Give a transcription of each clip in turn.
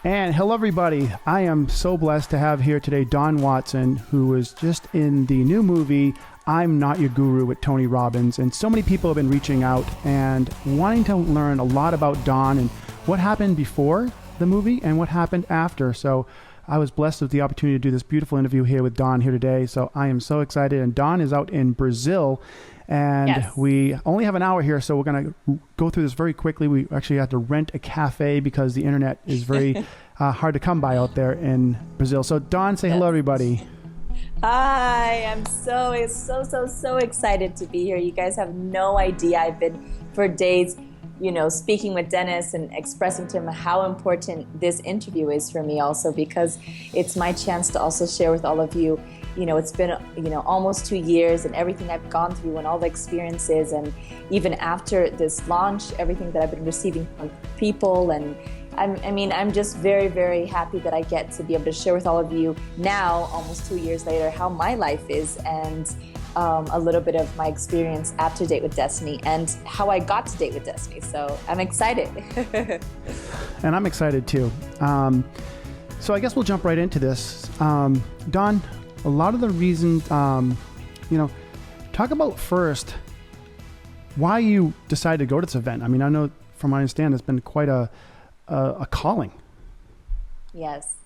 And hello, everybody. I am so blessed to have here today Don Watson, who was just in the new movie, I'm Not Your Guru with Tony Robbins. And so many people have been reaching out and wanting to learn a lot about Don and what happened before the movie and what happened after. So I was blessed with the opportunity to do this beautiful interview here with Don here today. So I am so excited. And Don is out in Brazil. And we only have an hour here, so we're going to go through this very quickly. We actually had to rent a cafe because the internet is very hard to come by out there in Brazil. So Don, say hello, everybody. Hi, I'm so excited to be here. You guys have no idea. I've been for days, speaking with Dennis and expressing to him how important this interview is for me also, because it's my chance to also share with all of you. It's been, almost 2 years and everything I've gone through and all the experiences. And even after this launch, everything that I've been receiving from people. And I'm just very, very happy that I get to be able to share with all of you now, almost 2 years later, how my life is and a little bit of my experience after Date with Destiny and how I got to Date with Destiny. So I'm excited. And I'm excited too. So I guess we'll jump right into this. Don, a lot of the reasons, talk about first why you decided to go to this event. I mean, I know from what I understand, it's been quite a calling. Yes.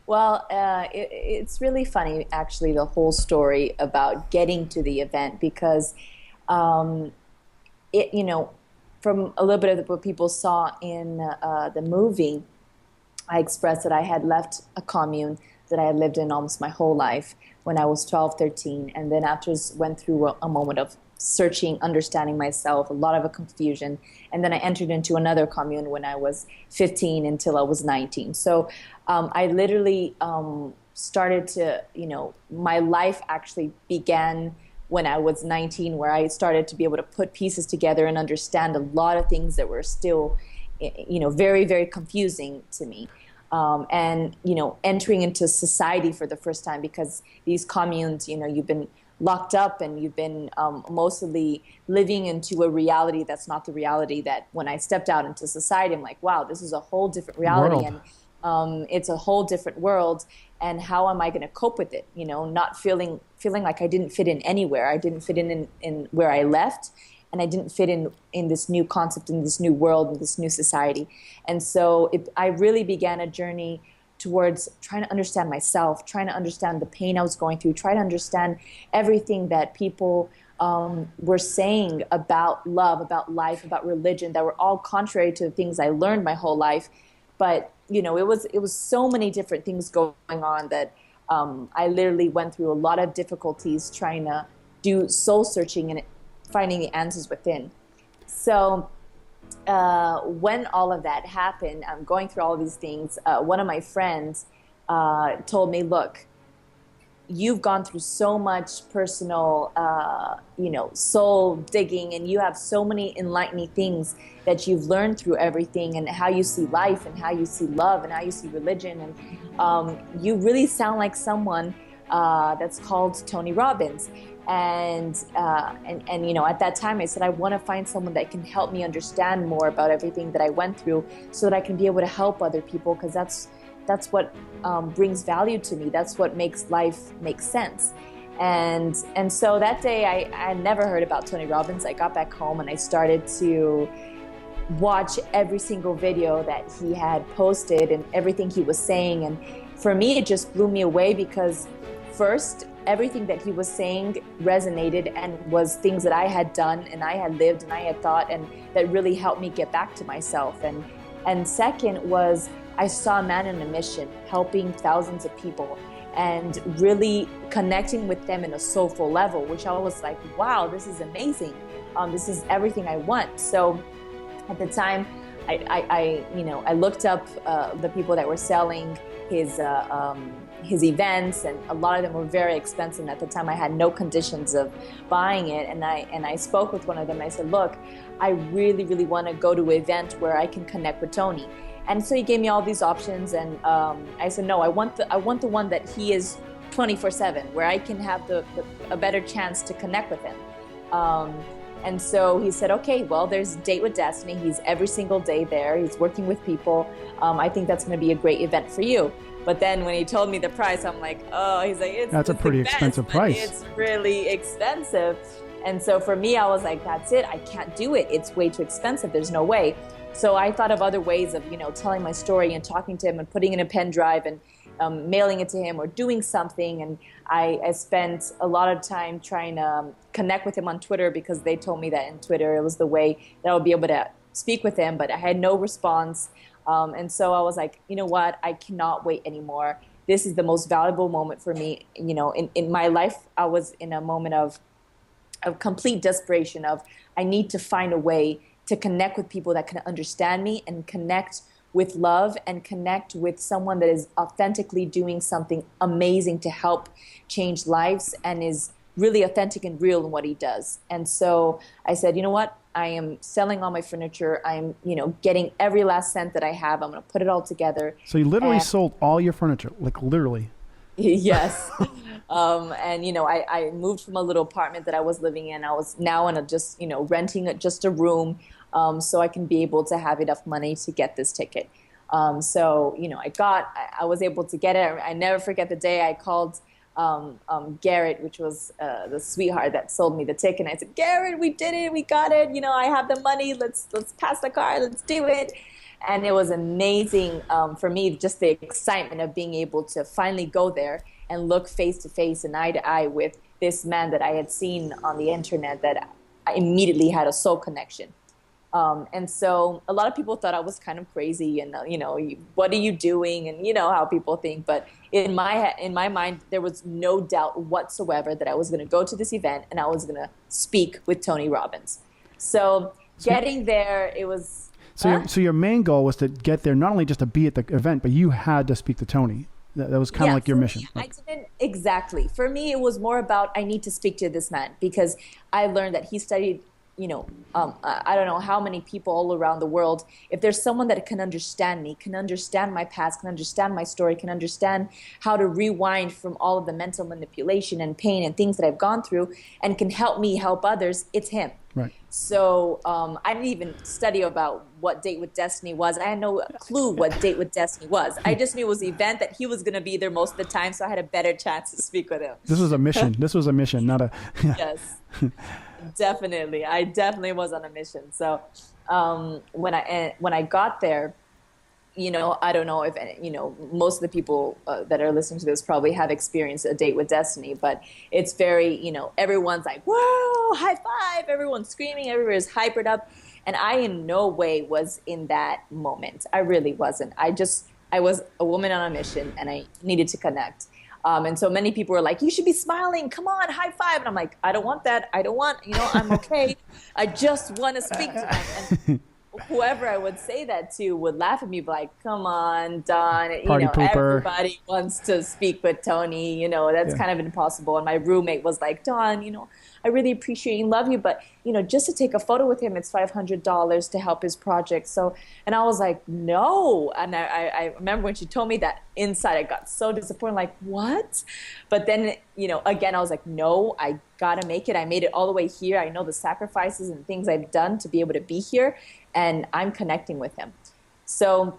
Well, it's really funny, actually, the whole story about getting to the event, because from a little bit of what people saw in the movie, I expressed that I had left a commune that I had lived in almost my whole life when I was 12, 13, and then after went through a moment of searching, understanding myself, a lot of a confusion, and then I entered into another commune when I was 15 until I was 19. So I literally started to, my life actually began when I was 19, where I started to be able to put pieces together and understand a lot of things that were still, very, very confusing to me. And entering into society for the first time, because these communes, you've been locked up and you've been mostly living into a reality that's not the reality that when I stepped out into society, I'm like, wow, this is a whole different reality. And it's a whole different world. And how am I going to cope with it? Not feeling like I didn't fit in anywhere. I didn't fit in where I left. And I didn't fit in this new concept, in this new world, in this new society. And so I really began a journey towards trying to understand myself, trying to understand the pain I was going through, trying to understand everything that people were saying about love, about life, about religion, that were all contrary to the things I learned my whole life. But, it was so many different things going on that I literally went through a lot of difficulties trying to do soul searching and finding the answers within. So when all of that happened, I'm going through all of these things. One of my friends told me, look, you've gone through so much personal, soul digging, and you have so many enlightening things that you've learned through everything, and how you see life and how you see love and how you see religion. And you really sound like someone that's called Tony Robbins. And at that time I said, I want to find someone that can help me understand more about everything that I went through so that I can be able to help other people, because that's what brings value to me. That's what makes life make sense. And so that day I never heard about Tony Robbins. I got back home and I started to watch every single video that he had posted and everything he was saying. And for me, it just blew me away, because first, everything that he was saying resonated and was things that I had done and I had lived and I had thought, and that really helped me get back to myself. And second was, I saw a man on a mission helping thousands of people and really connecting with them in a soulful level, which I was like, wow, this is amazing. This is everything I want. So at the time, I looked up the people that were selling his events, and a lot of them were very expensive. And at the time I had no conditions of buying it, and I spoke with one of them and I said, look, I really, really want to go to an event where I can connect with Tony. And so he gave me all these options, and I said, no, I want the one that he is 24/7, where I can have a better chance to connect with him. And so he said, okay, well, there's Date with Destiny. He's every single day there. He's working with people. I think that's going to be a great event for you. But then when he told me the price, I'm like, oh, he's like, that's a pretty expensive price. It's really expensive. And so for me, I was like, that's it. I can't do it. It's way too expensive. There's no way. So I thought of other ways of, telling my story and talking to him and putting in a pen drive and mailing it to him or doing something. And I spent a lot of time trying to connect with him on Twitter, because they told me that in Twitter it was the way that I would be able to speak with him, but I had no response. And so I was like, you know what? I cannot wait anymore. This is the most valuable moment for me. In my life, I was in a moment of complete desperation of, I need to find a way to connect with people that can understand me and connect with love and connect with someone that is authentically doing something amazing to help change lives and is really authentic and real in what he does. And so I said, you know what? I am selling all my furniture. I'm, getting every last cent that I have. I'm going to put it all together. So you literally sold all your furniture, like literally. Yes. I moved from a little apartment that I was living in. I was now in renting just a room, so I can be able to have enough money to get this ticket. I was able to get it. I never forget the day I called Garrett, which was the sweetheart that sold me the ticket. And I said, Garrett, we did it. We got it. I have the money. Let's pass the car. Let's do it. And it was amazing for me, just the excitement of being able to finally go there and look face to face and eye to eye with this man that I had seen on the internet, that I immediately had a soul connection. And so a lot of people thought I was kind of crazy and, what are you doing? And how people think. But in my mind, there was no doubt whatsoever that I was going to go to this event and I was going to speak with Tony Robbins. So getting there, it was... So your main goal was to get there, not only just to be at the event, but you had to speak to Tony. That was kind of like your mission. Exactly. For me, it was more about, I need to speak to this man, because I learned that he studied, I don't know how many people all around the world. If there's someone that can understand me, can understand my past, can understand my story, can understand how to rewind from all of the mental manipulation and pain and things that I've gone through, and can help me help others, it's him. Right. So I didn't even study about what Date with Destiny was. I had no clue what Date with Destiny was. I just knew it was the event that he was going to be there most of the time, so I had a better chance to speak with him. This was a mission. This was a mission, not a... Yes, definitely. I definitely was on a mission. So when I got there, I don't know if, most of the people that are listening to this probably have experienced a Date with Destiny, but it's very, everyone's like, whoa, high five, everyone's screaming, everyone's hypered up. And I in no way was in that moment. I really wasn't. I was a woman on a mission and I needed to connect. And so many people were like, you should be smiling. Come on, high five. And I'm like, I don't want that. I don't want, I'm okay. I just want to speak to them. And whoever I would say that to would laugh at me, like, come on, Don, everybody wants to speak with Tony, that's kind of impossible. And my roommate was like, Don, I really appreciate and love you, but, just to take a photo with him, it's $500 to help his project. So, and I was like, no. And I remember when she told me that, inside I got so disappointed, like, what? But then, again, I was like, no, I gotta make it. I made it all the way here. I know the sacrifices and things I've done to be able to be here, and I'm connecting with him. So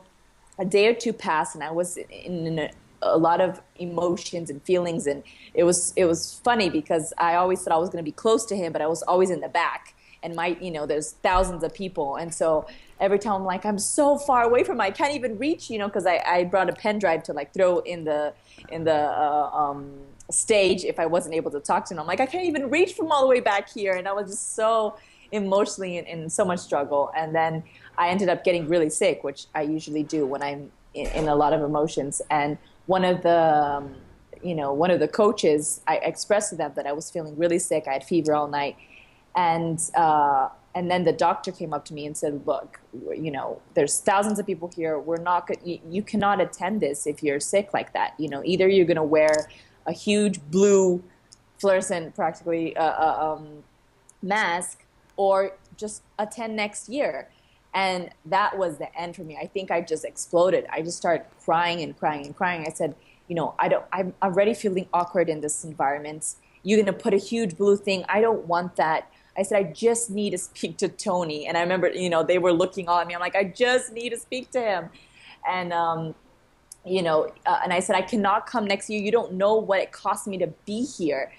a day or two passed, and I was in a lot of emotions and feelings, and it was funny because I always thought I was going to be close to him, but I was always in the back, and there's thousands of people, and so every time I'm like, I'm so far away from him, I can't even reach, because I brought a pen drive to like throw in the stage if I wasn't able to talk to him. I'm like, I can't even reach from all the way back here, and I was just so emotionally in so much struggle. And then I ended up getting really sick, which I usually do when I'm in a lot of emotions. And one of the coaches, I expressed to them that I was feeling really sick. I had fever all night. And then the doctor came up to me and said, look, there's thousands of people here. You cannot attend this if you're sick like that. Either you're going to wear a huge blue fluorescent practically mask, or just attend next year. And that was the end for me. I think I just exploded. I just started crying and crying and crying. I said, I'm already feeling awkward in this environment. You're going to put a huge blue thing. I don't want that. I said, I just need to speak to Tony. And I remember, they were looking all at me. I'm like, I just need to speak to him. And, and I said, I cannot come next year. You don't know what it cost me to be here.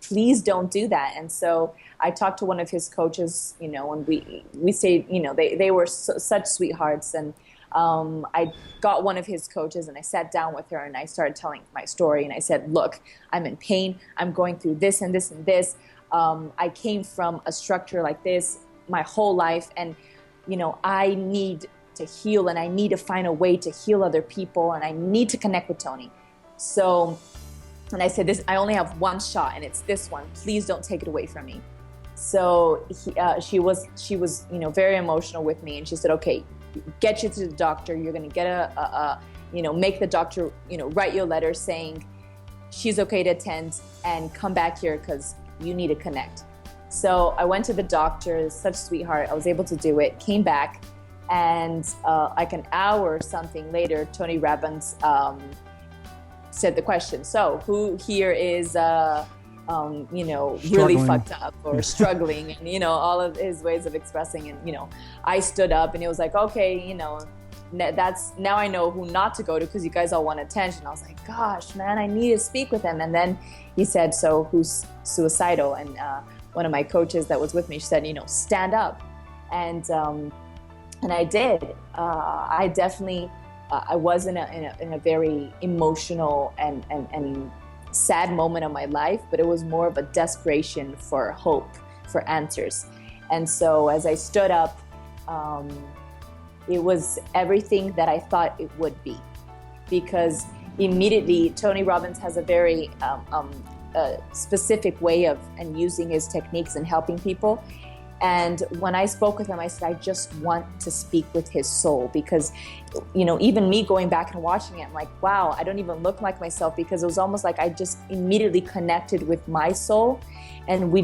Please don't do that. And so I talked to one of his coaches, and we stayed, they were such sweethearts. And I got one of his coaches and I sat down with her and I started telling my story. And I said, look, I'm in pain. I'm going through this and this and this. I came from a structure like this my whole life. And, I need to heal and I need to find a way to heal other people. And I need to connect with Tony. So, and I said, I only have one shot and it's this one. Please don't take it away from me. So she was, very emotional with me. And she said, okay, get you to the doctor. You're going to get make the doctor, write you a letter saying she's okay to attend and come back here because you need to connect. So I went to the doctor, such a sweetheart. I was able to do it, came back, and like an hour or something later, Tony Robbins said the question. So who here is, really fucked up or struggling and, all of his ways of expressing. And, I stood up and it was like, okay, now I know who not to go to because you guys all want attention. I was like, gosh, man, I need to speak with him. And then he said, so who's suicidal? And one of my coaches that was with me, she said, stand up. And I did. I definitely, I was in a very emotional and sad moment of my life, but it was more of a desperation for hope, for answers. And so as I stood up, it was everything that I thought it would be, because immediately Tony Robbins has a very specific way of and using his techniques and helping people. And when I spoke with him, I said, I just want to speak with his soul, because, even me going back and watching it, I'm like, wow, I don't even look like myself, because it was almost like I just immediately connected with my soul. And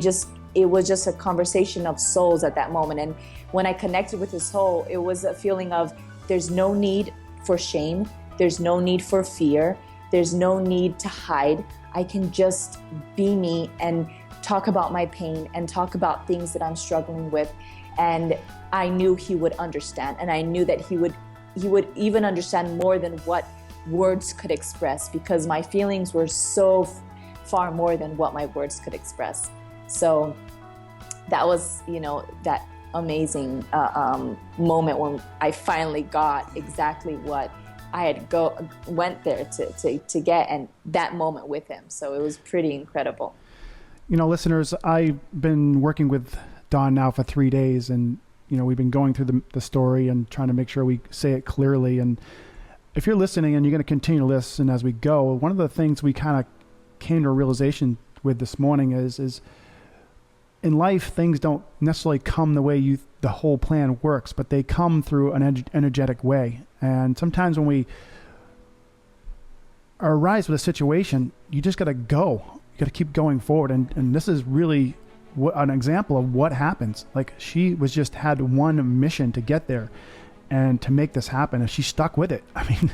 it was just a conversation of souls at that moment. And when I connected with his soul, it was a feeling of there's no need for shame. There's no need for fear. There's no need to hide. I can just be me and talk about my pain and talk about things that I'm struggling with. And I knew he would understand. And I knew that he would even understand more than what words could express, because my feelings were so far more than what my words could express. So that was, that amazing moment when I finally got exactly what I had went there to get, and that moment with him. So it was pretty incredible. Listeners, I've been working with Don now for 3 days, and, we've been going through the story and trying to make sure we say it clearly. And if you're listening and you're going to continue to listen as we go, one of the things we kind of came to a realization with this morning is in life, things don't necessarily come the way the whole plan works, but they come through an energetic way. And sometimes when we are arise with a situation, you just got to go. You got to keep going forward. And this is really an example of what happens. Like, she had one mission to get there and to make this happen, and she stuck with it. I mean,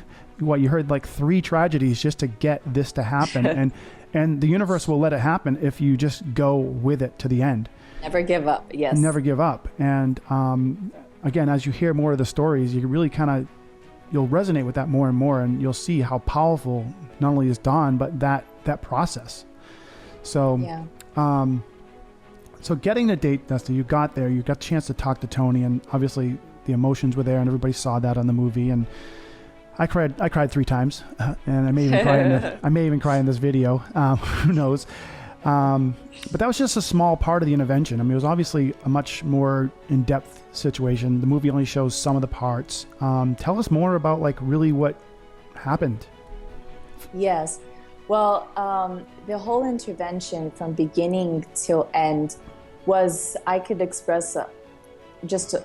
you heard like 3 tragedies just to get this to happen. And the universe will let it happen if you just go with it to the end. Never give up. Yes. Never give up. And again, as you hear more of the stories, you really you'll resonate with that more and more, and you'll see how powerful not only is Don, but that process. So, yeah. So getting the date, Dusty, you got there, you got a chance to talk to Tony, and obviously the emotions were there, and everybody saw that on the movie. And I cried 3 times, and I may even cry in this video. Who knows? But that was just a small part of the intervention. I mean, it was obviously a much more in-depth situation. The movie only shows some of the parts. Tell us more about really what happened. Yes. Well, the whole intervention from beginning till end was, I could express just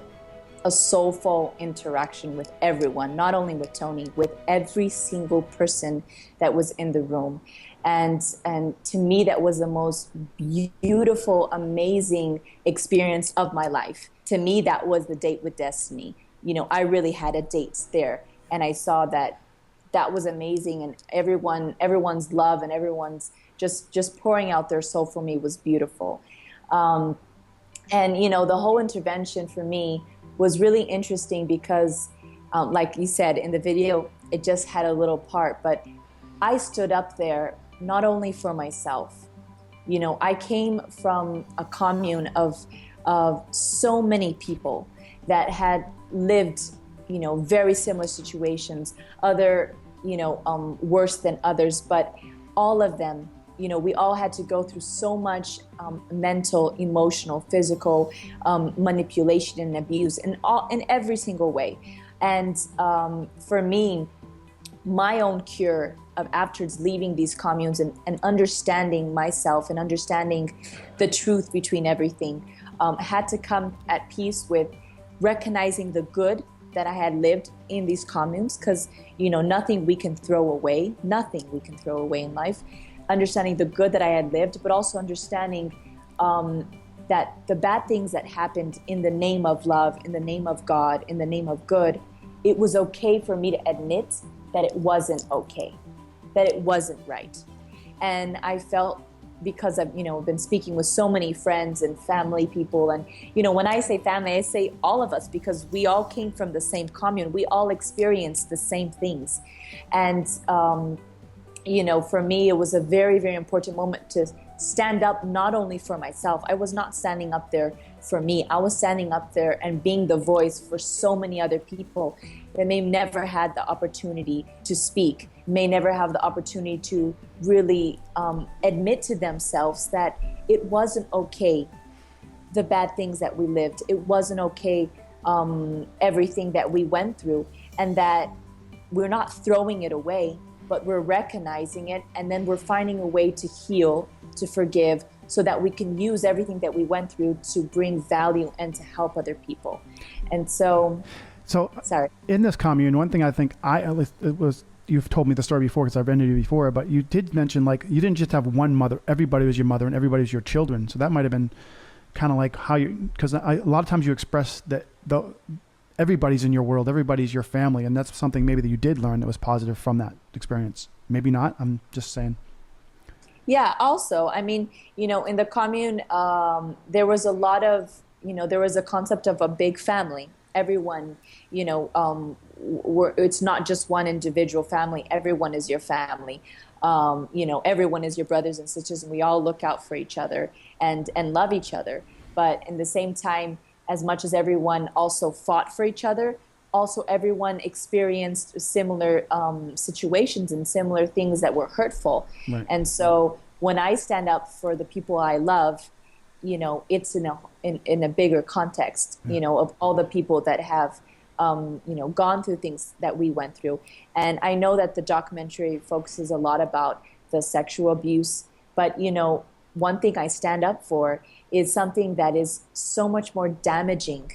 a soulful interaction with everyone, not only with Tony, with every single person that was in the room. And to me, that was the most beautiful, amazing experience of my life. To me, that was the date with destiny. I really had a date there, and I saw that was amazing, and everyone's love and everyone's just pouring out their soul for me was beautiful. And, the whole intervention for me was really interesting because, like you said in the video, it just had a little part, but I stood up there not only for myself. I came from a commune of so many people that had lived, very similar situations, other, worse than others, but all of them, we all had to go through so much mental, emotional, physical manipulation and abuse in every single way. And for me, my own cure of after leaving these communes and understanding myself and understanding the truth between everything had to come at peace with recognizing the good that I had lived in these communes, because nothing we can throw away in life. Understanding the good that I had lived, but also understanding that the bad things that happened in the name of love, in the name of God, in the name of good, it was okay for me to admit that it wasn't okay, that it wasn't right. And I felt, because I've been speaking with so many friends and family people, and when I say family, I say all of us, because we all came from the same commune, we all experienced the same things. And for me, it was a very, very important moment to stand up not only for myself. I was not standing up there for me. I was standing up there and being the voice for so many other people that may never had the opportunity to speak, may never have the opportunity to really admit to themselves that it wasn't okay, the bad things that we lived. It wasn't okay, everything that we went through, and that we're not throwing it away, but we're recognizing it, and then we're finding a way to heal, to forgive, so that we can use everything that we went through to bring value and to help other people. And so sorry. In this commune, one thing I think you've told me the story before because I've been to you before, but you did mention, like, you didn't just have one mother, everybody was your mother and everybody was your children. So that might have been kind of like how because a lot of times you express that everybody's in your world, everybody's your family. And that's something maybe that you did learn that was positive from that experience. Maybe not, I'm just saying. Yeah, also, I mean, in the commune, there was a lot of, there was a concept of a big family. Everyone, it's not just one individual family. Everyone is your family. Everyone is your brothers and sisters, and we all look out for each other and love each other. But in the same time, as much as everyone also fought for each other, also everyone experienced similar situations and similar things that were hurtful. Right. And so when I stand up for the people I love, it's in a bigger context, of all the people that have, gone through things that we went through. And I know that the documentary focuses a lot about the sexual abuse, but, one thing I stand up for is something that is so much more damaging,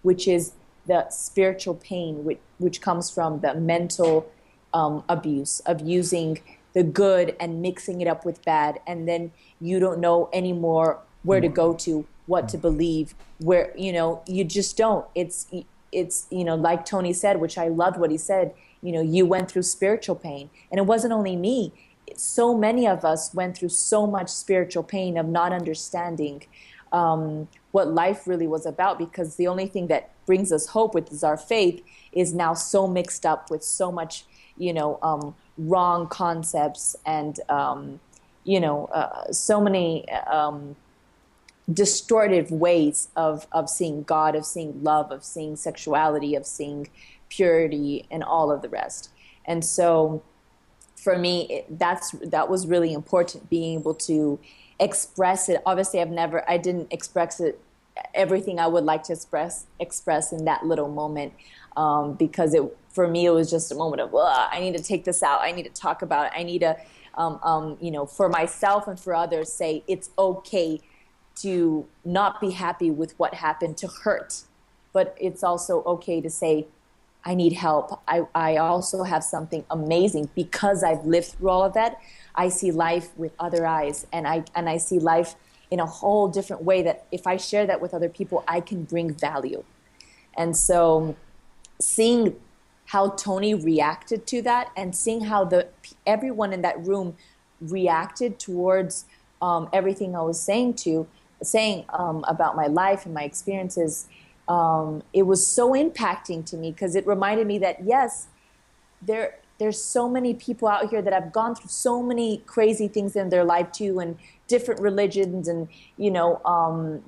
which is the spiritual pain, which comes from the mental abuse of using the good and mixing it up with bad. And then you don't know anymore where to go to, what to believe, where, you just don't. It's like Tony said, which I loved what he said, you went through spiritual pain. And it wasn't only me. So many of us went through so much spiritual pain of not understanding what life really was about, because the only thing that brings us hope, which is our faith, is now so mixed up with so much, wrong concepts and, so many distorted ways of seeing God, of seeing love, of seeing sexuality, of seeing purity, and all of the rest. And so for me, that was really important, being able to express it. Obviously, I didn't express it, everything I would like to express in that little moment, because for me, it was just a moment of, I need to take this out. I need to talk about it. I need to, for myself and for others, say it's okay to not be happy with what happened, to hurt, but it's also okay to say, I need help. I also have something amazing because I've lived through all of that. I see life with other eyes, and I see life in a whole different way, that if I share that with other people, I can bring value. And so seeing how Tony reacted to that, and seeing how everyone in that room reacted towards everything I was saying to, saying about my life and my experiences, it was so impacting to me because it reminded me that yes, there's so many people out here that have gone through so many crazy things in their life too, and different religions, and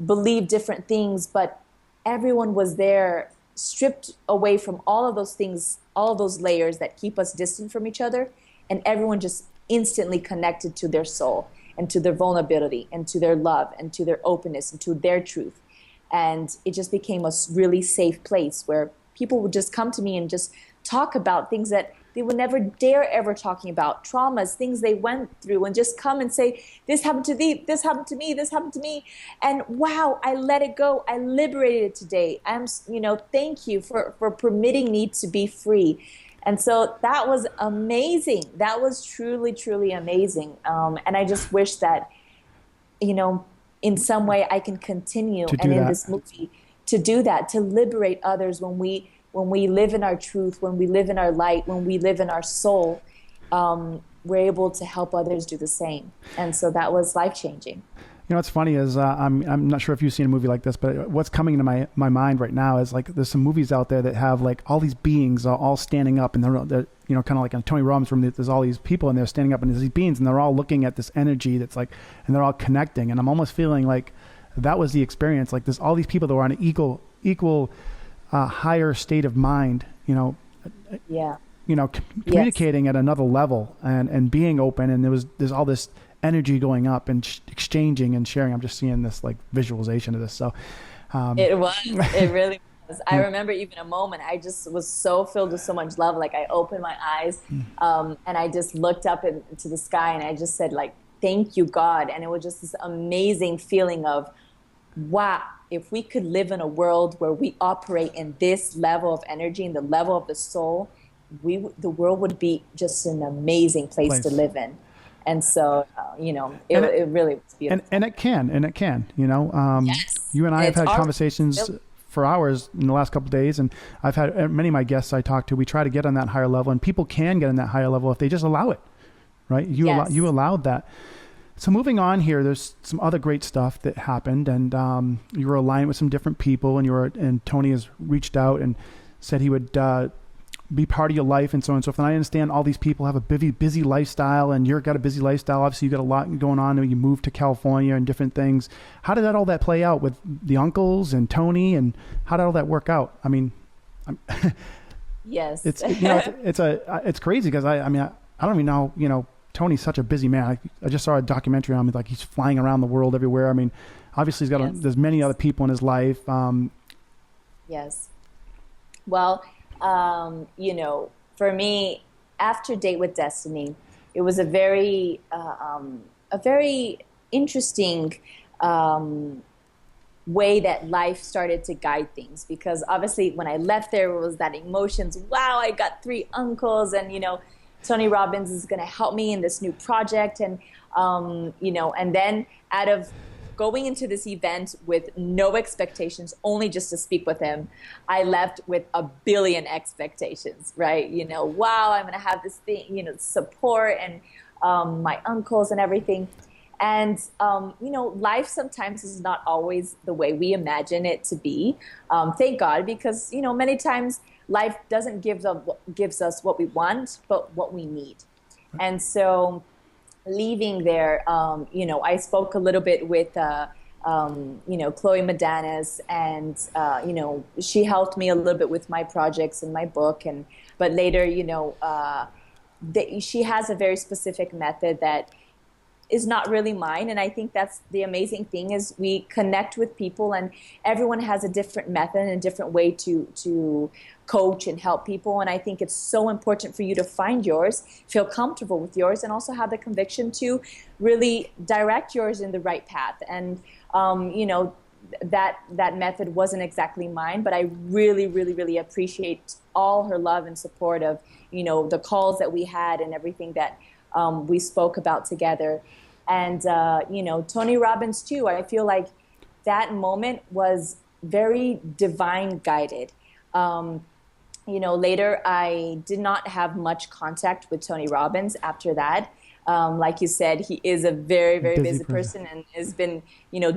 believe different things, but everyone was there, stripped away from all of those things, all of those layers that keep us distant from each other, and everyone just instantly connected to their soul and to their vulnerability and to their love and to their openness and to their truth. And it just became a really safe place where people would just come to me and just talk about things that they would never dare ever talking about, traumas, things they went through, and just come and say, this happened to me, this happened to me, this happened to me. And wow, I let it go. I liberated it today. Thank you for permitting me to be free. And so that was amazing. That was truly, truly amazing. And I just wish that, in some way I can continue and in this movie to do that, to liberate others when we live in our truth, when we live in our light, when we live in our soul, we're able to help others do the same. And so that was life-changing. What's funny is I'm not sure if you've seen a movie like this, but what's coming to my mind right now is like there's some movies out there that have like all these beings all standing up, and they're kind of like in Tony Robbins room, there's all these people and they're standing up and there's these beings and they're all looking at this energy that's like, and they're all connecting. And I'm almost feeling like that was the experience. Like there's all these people that were on an equal higher state of mind, communicating at another level and being open. And there's all this energy going up and exchanging and sharing. I'm just seeing this like visualization of this. So it really was. I remember even a moment, I just was so filled with so much love. Like I opened my eyes and I just looked up into the sky and I just said like, thank you, God. And it was just this amazing feeling of, wow, if we could live in a world where we operate in this level of energy and the level of the soul, the world would be just an amazing place to live in. And so, it really was beautiful. And it can. Yes. You and I have had conversations for hours in the last couple of days, and I've had many of my guests I talk to, we try to get on that higher level, and people can get on that higher level if they just allow it, right? You allowed that. So moving on here, there's some other great stuff that happened, and you were aligned with some different people, and Tony has reached out and said he would be part of your life and so on and so forth. And I understand all these people have a busy lifestyle, and you've got a busy lifestyle. Obviously, you got a lot going on. You moved to California and different things. How did all that play out with the uncles and Tony, and how did all that work out? I mean, yes, it's crazy because I don't even know, Tony's such a busy man. I just saw a documentary on him, like he's flying around the world everywhere. I mean, obviously there's many other people in his life. Yes. Well, for me, after Date with Destiny, it was a very interesting way that life started to guide things. Because obviously, when I left there, it was that emotions. Wow, I got 3 uncles, and Tony Robbins is going to help me in this new project, and and then out of going into this event with no expectations, only just to speak with him, I left with a billion expectations, right? Wow, I'm going to have this thing, support and my uncles and everything. And, life sometimes is not always the way we imagine it to be. Thank God, because, many times life doesn't gives us what we want, but what we need. And so leaving there, I spoke a little bit with, Chloe Madanes, and, she helped me a little bit with my projects and my book. But later, she has a very specific method that is not really mine. And I think that's the amazing thing is we connect with people, and everyone has a different method and a different way to coach and help people. And I think it's so important for you to find yours, feel comfortable with yours, and also have the conviction to really direct yours in the right path. And, that method wasn't exactly mine, but I really, really, really appreciate all her love and support of, the calls that we had and everything that we spoke about together. And, Tony Robbins too, I feel like that moment was very divine guided. Later I did not have much contact with Tony Robbins after that. Like you said, he is a very, very Busy busy person and has been,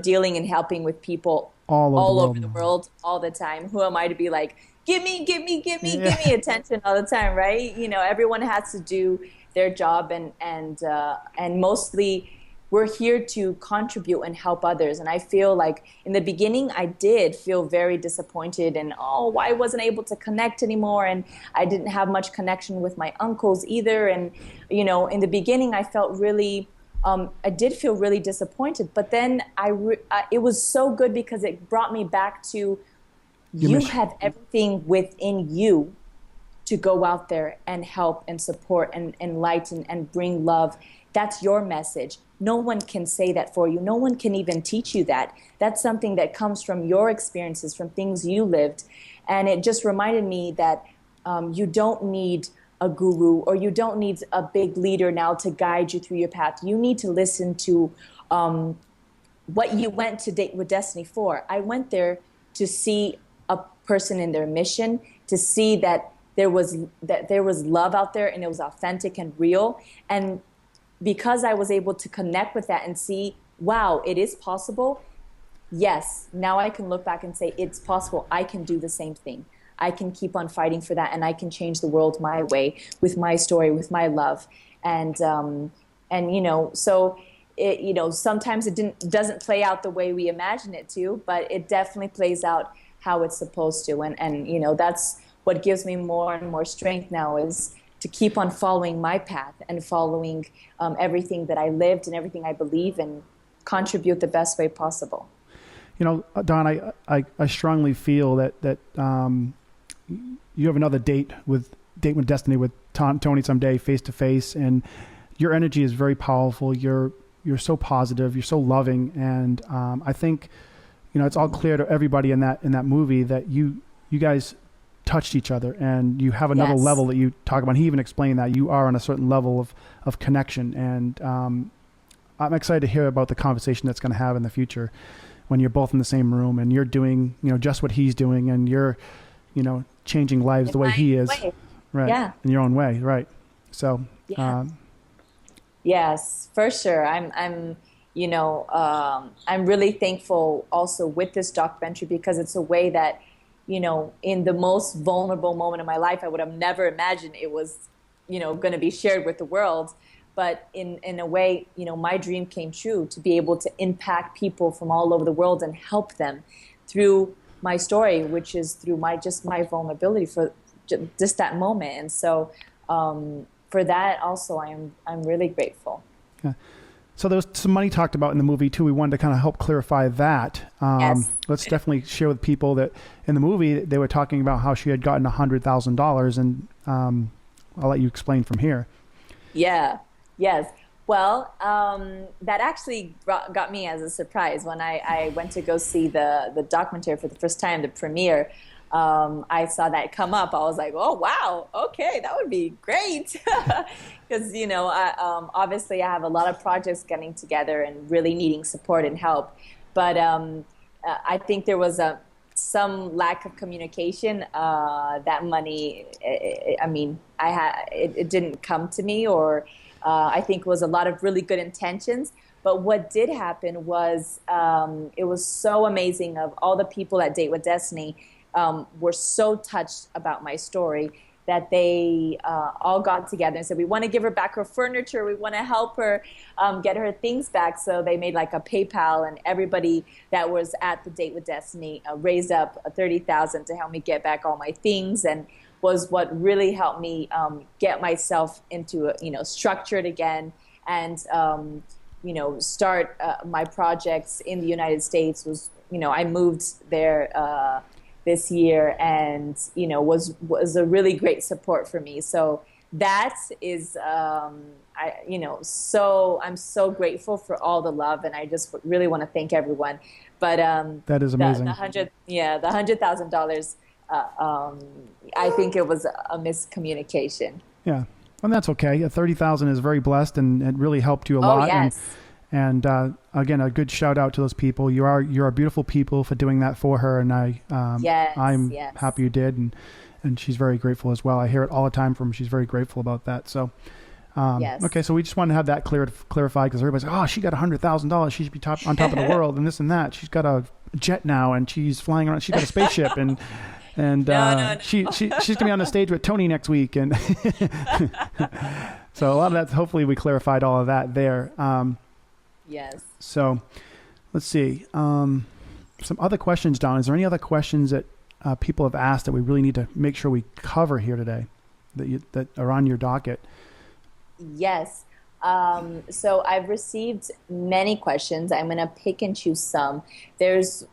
dealing and helping with people all over the all world. over the world all the time. Who am I to be like, give me, give me, give me, Yeah. give me attention all the time, right? Everyone has to do their job, and mostly we're here to contribute and help others. And I feel like in the beginning, I did feel very disappointed and, oh, why I wasn't able to connect anymore. And I didn't have much connection with my uncles either. And, in the beginning, I felt really, I did feel really disappointed. But then it was so good because it brought me back to you have everything within you to go out there and help and support and enlighten and bring love. That's your message. No one can say that for you. No one can even teach you that. That's something that comes from your experiences, from things you lived. And it just reminded me that you don't need a guru, or you don't need a big leader now to guide you through your path. You need to listen to what you went to Date with Destiny for. I went there to see a person in their mission, to see that there was love out there and it was authentic and real. And because I was able to connect with that and see, wow, it is possible. Yes, now I can look back and say it's possible. I can do the same thing. I can keep on fighting for that, and I can change the world my way, with my story, with my love. And so it, sometimes it doesn't play out the way we imagine it to, but it definitely plays out how it's supposed to. And that's what gives me more and more strength now, is to keep on following my path and following everything that I lived and everything I believe, and contribute the best way possible. Don, I strongly feel that you have another date with Destiny with Tony someday, face to face, and your energy is very powerful. You're so positive. You're so loving, and I think it's all clear to everybody in that movie that you guys touched each other, and you have another level that you talk about. He even explained that you are on a certain level of connection, and I'm excited to hear about the conversation that's going to have in the future when you're both in the same room and you're doing just what he's doing, and you're changing lives the way he is, right? Yeah, in your own way, right? So yes, for sure. I'm really thankful also with this documentary, because it's a way that in the most vulnerable moment of my life, I would have never imagined it was going to be shared with the world. But in a way, my dream came true, to be able to impact people from all over the world and help them through my story, which is through my vulnerability for just that moment. And so for that also, I'm really grateful. Yeah. So there was some money talked about in the movie too. We wanted to kind of help clarify that. Yes. Let's definitely share with people that in the movie they were talking about how she had gotten $100,000, and I'll let you explain from here. Yeah. Yes. Well, that actually got me as a surprise when I went to go see the documentary for the first time, the premiere. I saw that come up. I was like, oh, wow. Okay, that would be great. Because, obviously I have a lot of projects getting together and really needing support and help. But I think there was some lack of communication. That money, it didn't come to me, or I think it was a lot of really good intentions. But what did happen was it was so amazing, of all the people at Date with Destiny were so touched about my story that they all got together and said, we want to give her back her furniture. We want to help her get her things back. So they made like a PayPal, and everybody that was at the Date with Destiny raised up $30,000 to help me get back all my things, and was what really helped me get myself into structured again, and start my projects in the United States. Was I moved there this year, and was a really great support for me. So that is I'm so grateful for all the love, and I just really want to thank everyone. But that is amazing. The $100,000. I think it was a miscommunication. Yeah, and that's okay. 30,000 is very blessed, and it really helped you a lot. Yes. And again, a good shout out to those people. You're beautiful people for doing that for her, and I'm happy you did, and she's very grateful as well. I hear it all the time from her. She's very grateful about that. So Yes. Okay, so we just want to have that clarified because everybody's like, oh, she got $100,000. She should be on top of the world and this and that. She's got a jet now and she's flying around. She's got a spaceship and No. she's gonna be on the stage with Tony next week. And so a lot of that. Hopefully, we clarified all of that there. Yes. So let's see. Some other questions, Don. Is there any other questions that people have asked that we really need to make sure we cover here today that are on your docket? Yes. So I've received many questions. I'm going to pick and choose some. There's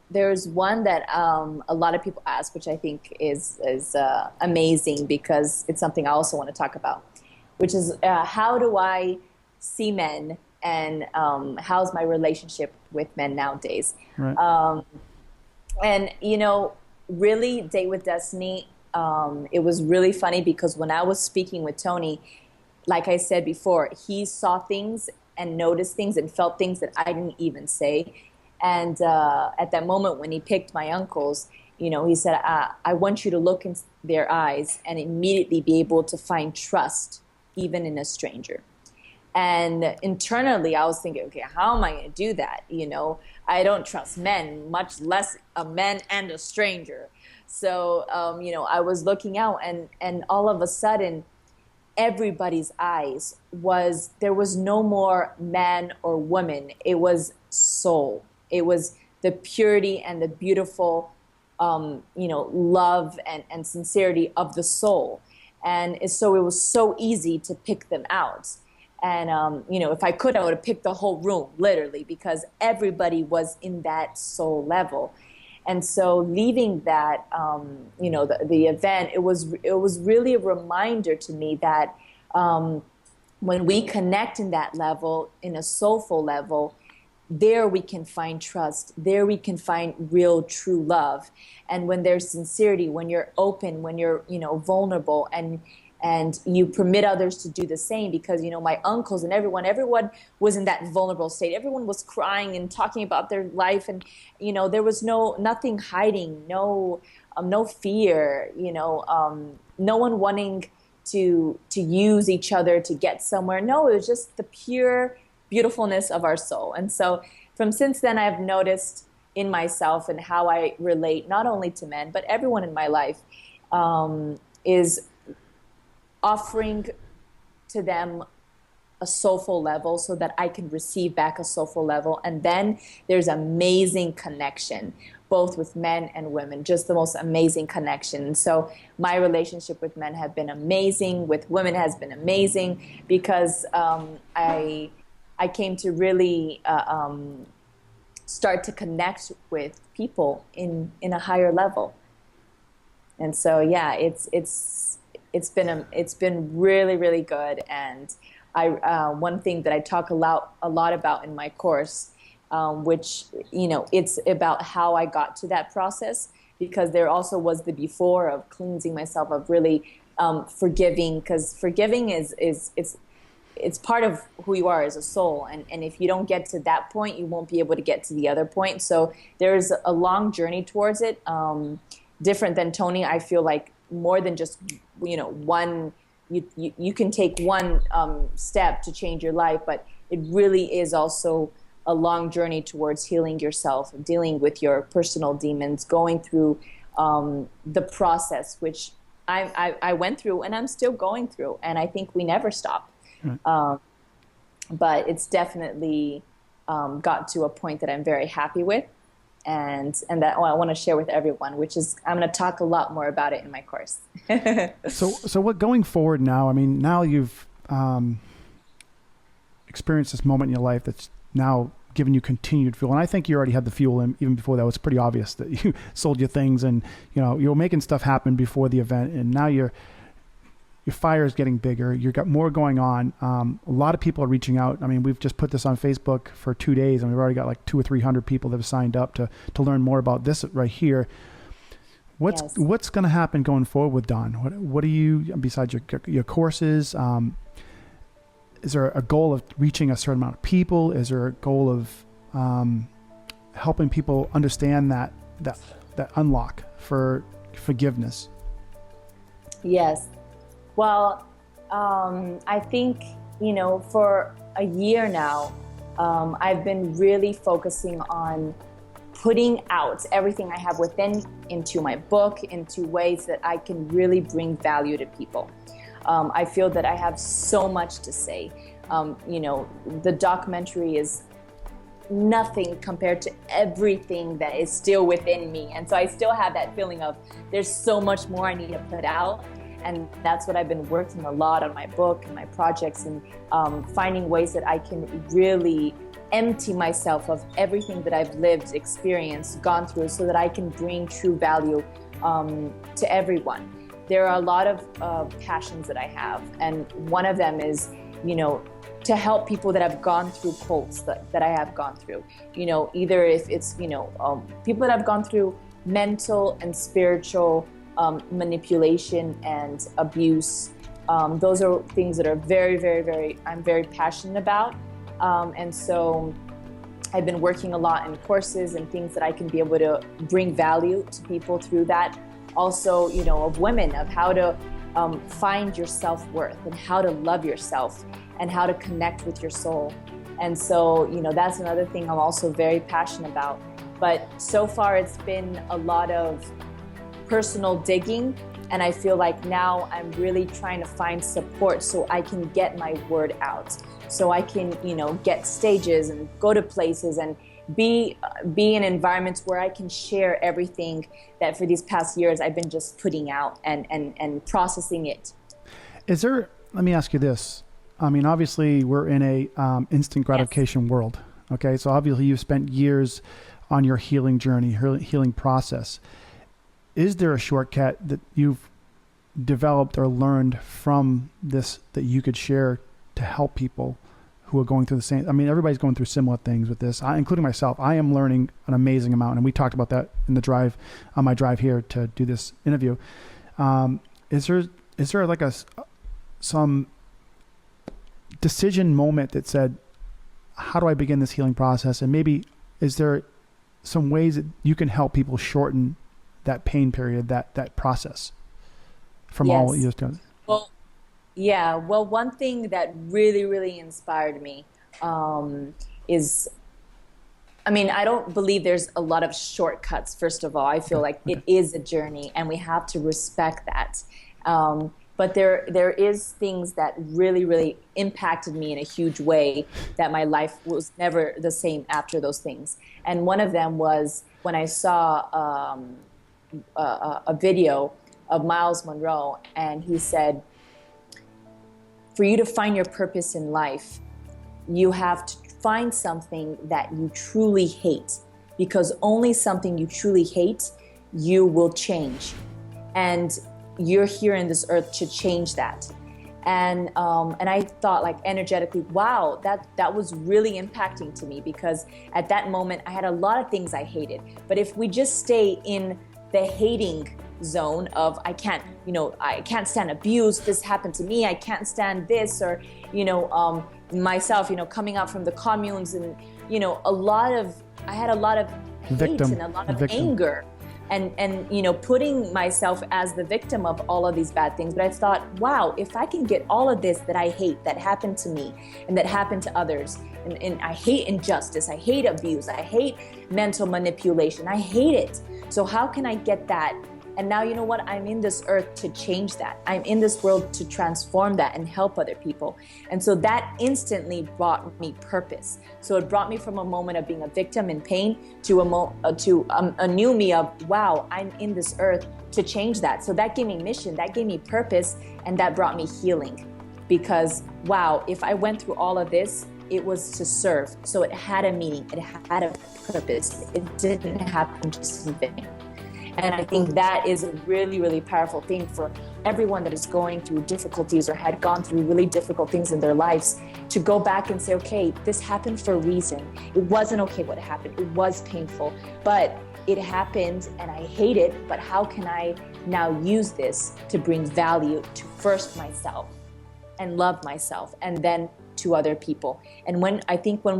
one that a lot of people ask, which I think is amazing because it's something I also want to talk about, which is how do I see men and how's my relationship with men nowadays? Right. And, really, Date with Destiny, it was really funny because when I was speaking with Tony, like I said before, he saw things and noticed things and felt things that I didn't even say. And at that moment when he picked my uncles, he said, I want you to look in their eyes and immediately be able to find trust even in a stranger. And internally, I was thinking, okay, how am I going to do that? I don't trust men, much less a man and a stranger. So, I was looking out and all of a sudden, everybody's eyes there was no more man or woman. It was soul. It was the purity and the beautiful, love and sincerity of the soul. And so it was so easy to pick them out. And, if I could, I would have picked the whole room, literally, because everybody was in that soul level. And so leaving that, the event, it was really a reminder to me that when we connect in that level, in a soulful level, there we can find trust. There we can find real, true love. And when there's sincerity, when you're open, when you're, vulnerable and you permit others to do the same, because my uncles and everyone was in that vulnerable state. Everyone was crying and talking about their life, and there was nothing hiding, no fear, no one wanting to use each other to get somewhere. No, it was just the pure beautifulness of our soul. And so since then, I've noticed in myself and how I relate not only to men but everyone in my life is offering to them a soulful level so that I can receive back a soulful level. And then there's amazing connection, both with men and women, just the most amazing connection. So my relationship with men have been amazing, with women has been amazing, because I came to really start to connect with people in a higher level. And so, yeah, it's been really, really good. And one thing that I talk a lot about in my course, which it's about how I got to that process, because there also was the before of cleansing myself, of really forgiving, because forgiving it's part of who you are as a soul, and if you don't get to that point, you won't be able to get to the other point. So there's a long journey towards it. Different than Tony, I feel like more than just one. You can take one step to change your life, but it really is also a long journey towards healing yourself, dealing with your personal demons, going through the process, which I went through and I'm still going through, and I think we never stop. Right. But it's definitely got to a point that I'm very happy with, and that I want to share with everyone, which is I'm going to talk a lot more about it in my course. So what going forward now? I mean, now you've experienced this moment in your life that's now given you continued fuel, and I think you already had the fuel even before that. It was pretty obvious that you sold your things, and you were making stuff happen before the event, and now your fire is getting bigger. You've got more going on. A lot of people are reaching out. I mean, we've just put this on Facebook for 2 days, and we've already got like 200 or 300 people that have signed up to learn more about this right here. What's going to happen going forward with Dawn? What do you, besides your courses? Is there a goal of reaching a certain amount of people? Is there a goal of helping people understand that unlock for forgiveness? Yes. Well, I think for a year now, I've been really focusing on putting out everything I have within into my book, into ways that I can really bring value to people. I feel that I have so much to say. The documentary is nothing compared to everything that is still within me. And so I still have that feeling of there's so much more I need to put out. And that's what I've been working a lot on my book and my projects, and finding ways that I can really empty myself of everything that I've lived, experienced, gone through, so that I can bring true value to everyone. There are a lot of passions that I have, and one of them is, to help people that have gone through cults that I have gone through. Either if it's, people that have gone through mental and spiritual manipulation and abuse. Those are things that are very, very, very, I'm very passionate about. And so I've been working a lot in courses and things that I can be able to bring value to people through that. Also, of women, of how to find your self-worth and how to love yourself and how to connect with your soul. And so, that's another thing I'm also very passionate about. But so far it's been a lot of personal digging, and I feel like now I'm really trying to find support so I can get my word out, so I can get stages and go to places and be in environments where I can share everything that for these past years I've been just putting out and processing it. Let me ask you this. I mean, obviously we're in a instant gratification world. Okay. So obviously you've spent years on your healing journey, healing process. Is there a shortcut that you've developed or learned from this that you could share to help people who are going through the same? I mean, everybody's going through similar things with this, including myself. I am learning an amazing amount, and we talked about that in the drive, on my drive here to do this interview. Is there like some decision moment that said, how do I begin this healing process? And maybe is there some ways that you can help people shorten that pain period, that process from all what you've done? Well, yeah. Well, one thing that really, really inspired me is, I don't believe there's a lot of shortcuts, first of all. I feel like it is a journey, and we have to respect that. But there is things that really, really impacted me in a huge way, that my life was never the same after those things. And one of them was when I saw a video of Miles Monroe, and he said, for you to find your purpose in life, you have to find something that you truly hate, because only something you truly hate, you will change. And you're here in this earth to change that. And I thought, like, energetically, wow, that was really impacting to me, because at that moment I had a lot of things I hated. But if we just stay in the hating zone of I can't stand abuse, this happened to me, I can't stand this, or myself, coming out from the communes, and I had a lot of hate and a lot of anger, and putting myself as the victim of all of these bad things. But I thought, wow, if I can get all of this that I hate, that happened to me and that happened to others, and I hate injustice, I hate abuse, I hate mental manipulation, I hate it. So how can I get that? And now, you know what? I'm in this earth to change that. I'm in this world to transform that and help other people. And so that instantly brought me purpose. So it brought me from a moment of being a victim in pain to a new me of, wow, I'm in this earth to change that. So that gave me mission, that gave me purpose, and that brought me healing. Because, wow, if I went through all of this, it was to serve. So it had a meaning, it had a purpose. It didn't happen just in vain. And I think that is a really, really powerful thing for everyone that is going through difficulties or had gone through really difficult things in their lives, to go back and say, okay, this happened for a reason. It wasn't okay what happened. It was painful, but it happened and I hate it. But how can I now use this to bring value to first myself and love myself, and then to other people? And when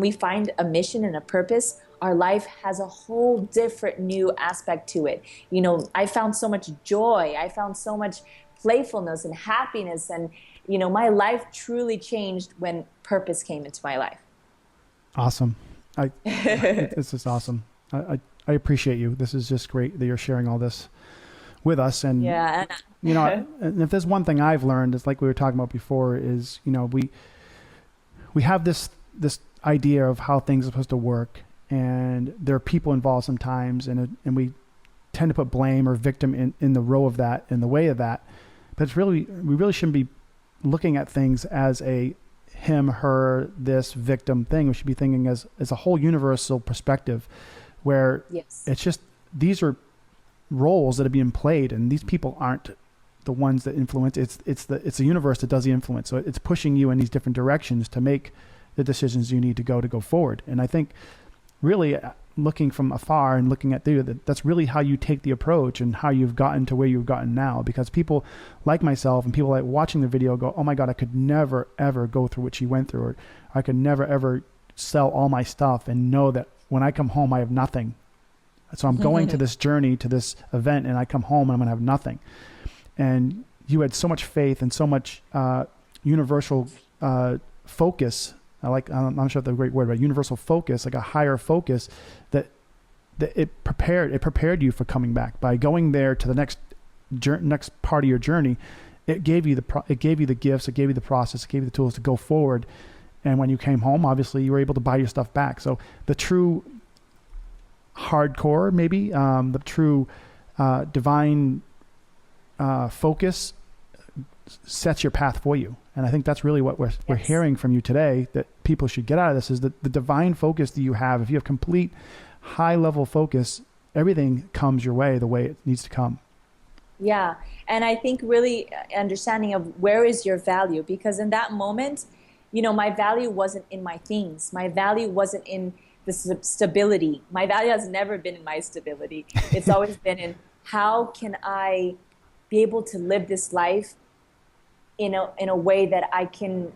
we find a mission and a purpose, our life has a whole different new aspect to it. I found so much joy. I found so much playfulness and happiness, and my life truly changed when purpose came into my life. Awesome. This is awesome. I appreciate you. This is just great that you're sharing all this with us. And, Yeah. and if there's one thing I've learned, it's like we were talking about before, is, we have this idea of how things are supposed to work, and there are people involved sometimes, and we tend to put blame or victim in the row of that, in the way of that. But we really shouldn't be looking at things as a him, her, this victim thing. We should be thinking as a whole universal perspective, where it's just, these are roles that are being played, and these people aren't the ones that influence. It's the universe that does the influence. So it's pushing you in these different directions to make the decisions you need to go forward. And I think really looking from afar and looking at that's really how you take the approach and how you've gotten to where you've gotten now. Because people like myself and people like watching the video go, oh my God, I could never, ever go through what she went through, or I could never, ever sell all my stuff and know that when I come home, I have nothing. So I'm going to this journey, to this event, and I come home and I'm going to have nothing. And you had so much faith and so much universal focus. I'm not sure if that's a great word, but universal focus, like a higher focus, that it prepared you for coming back by going there to the next part of your journey. It gave you the gifts, it gave you the process, it gave you the tools to go forward. And when you came home, obviously you were able to buy your stuff back. So the true hardcore, maybe the true divine focus sets your path for you. And I think that's really what we're hearing from you today, that people should get out of this, is that the divine focus that you have. If you have complete high level focus, everything comes your way the way it needs to come. Yeah. And I think really understanding of where is your value, because in that moment, my value wasn't in my things. My value wasn't in the stability. My value has never been in my stability. It's always been in, how can I be able to live this life in a way that I can,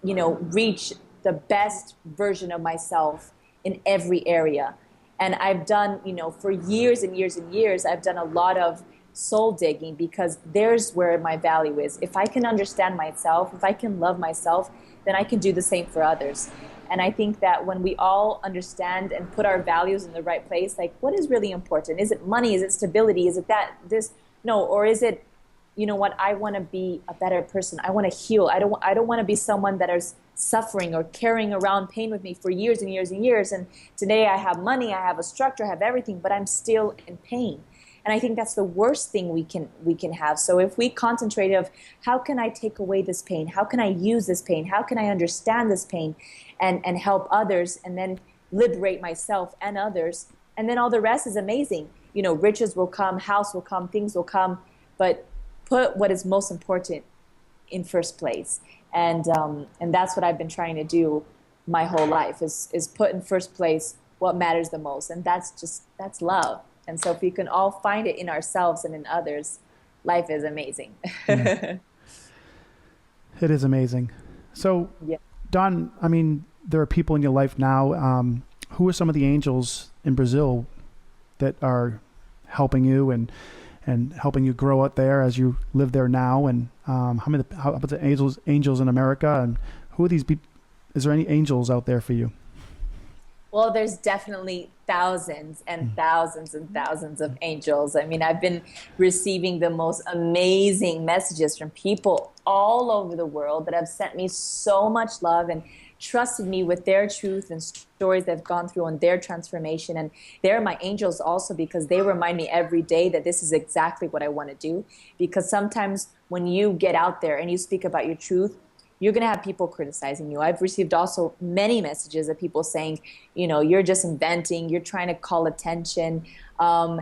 reach the best version of myself in every area. And I've done, for years and years and years, I've done a lot of soul digging, because there's where my value is. If I can understand myself, if I can love myself, then I can do the same for others. And I think that when we all understand and put our values in the right place, like, what is really important? Is it money? Is it stability? Is it this? No, or is it, what, I want to be a better person. I want to heal. I don't want to be someone that is suffering or carrying around pain with me for years and years and years. And today I have money, I have a structure, I have everything, but I'm still in pain. And I think that's the worst thing we can have. So if we concentrate of, how can I take away this pain? How can I use this pain? How can I understand this pain and help others, and then liberate myself and others? And then all the rest is amazing. Riches will come, house will come, things will come, but put what is most important in first place. And that's what I've been trying to do my whole life, is put in first place what matters the most. And that's love. And so if we can all find it in ourselves and in others, life is amazing. Yeah. It is amazing. So, yeah. Don, there are people in your life now. Who are some of the angels in Brazil that are helping you and helping you grow out there as you live there now? And how about the angels in America? And who are these people? Is there any angels out there for you? Well, there's definitely thousands and thousands and thousands of angels. I've been receiving the most amazing messages from people all over the world that have sent me so much love and trusted me with their truth and stories they've gone through on their transformation. And they're my angels also, because they remind me every day that this is exactly what I want to do. Because sometimes when you get out there and you speak about your truth, you're going to have people criticizing you. I've received also many messages of people saying, you're just inventing, you're trying to call attention. I